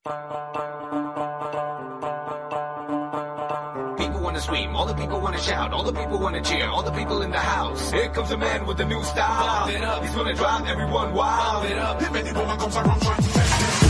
People wanna scream, all the people wanna shout, all the people wanna cheer, all the people in the house. Here comes a man with a new style. Pump it up. He's gonna drive everyone wild. Pump it up. If any woman comes around trying to test this.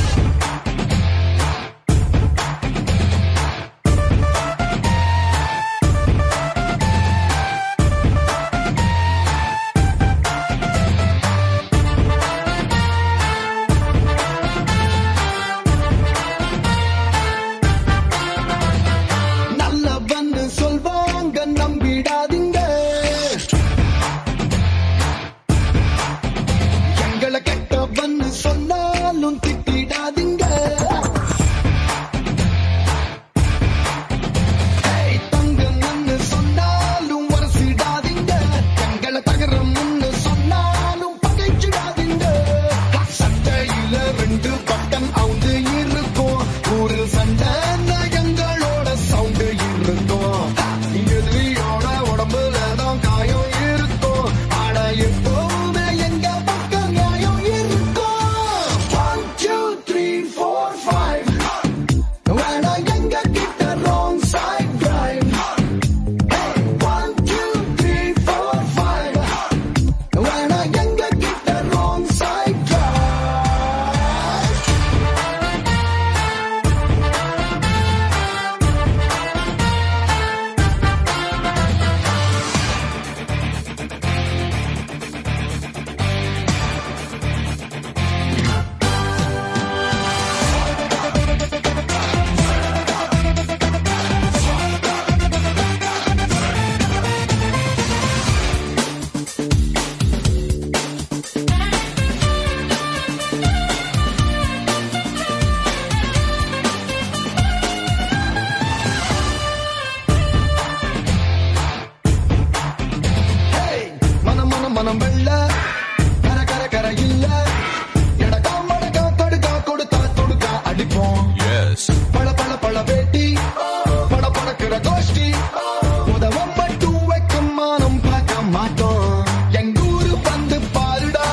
மனம் வெள்ள கர கர கர இல்ல எடக்கா மடக்கா கடுக்கா கொடுத்தா தொடுக்கா அடிப்போம் பழ பழ பழ வேட்டி பட படக்கிற கோஷ்டி உதவம் மட்டும் வைக்கும் மானம் பார்க்க மாட்டோம் எங்கூரு வந்து பாருடா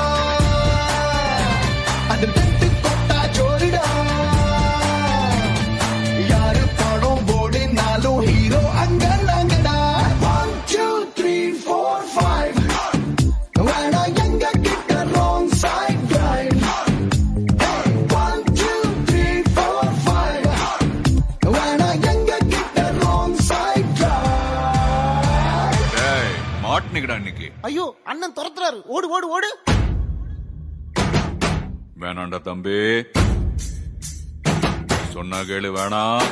அது தெட்டு கொட்டா ஜோருடா யாரு படம் ஓடினாலும் ஹீரோ அங்க நாங்கடா 1 2 3 4 5 ஐயோ அண்ணன் துரத்துறாரு ஓடு ஓடு ஓடு வேணாண்டா தம்பி சொன்னா கேளு வேணாம்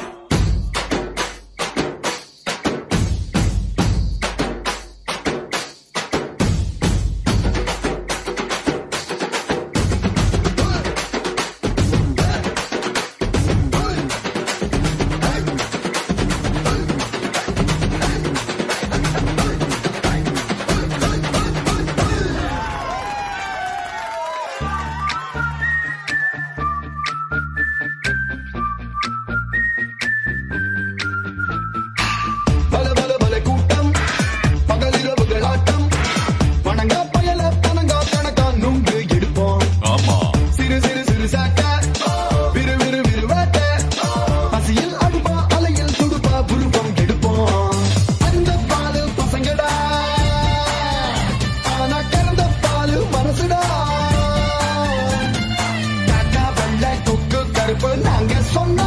நாங்க சொன்னா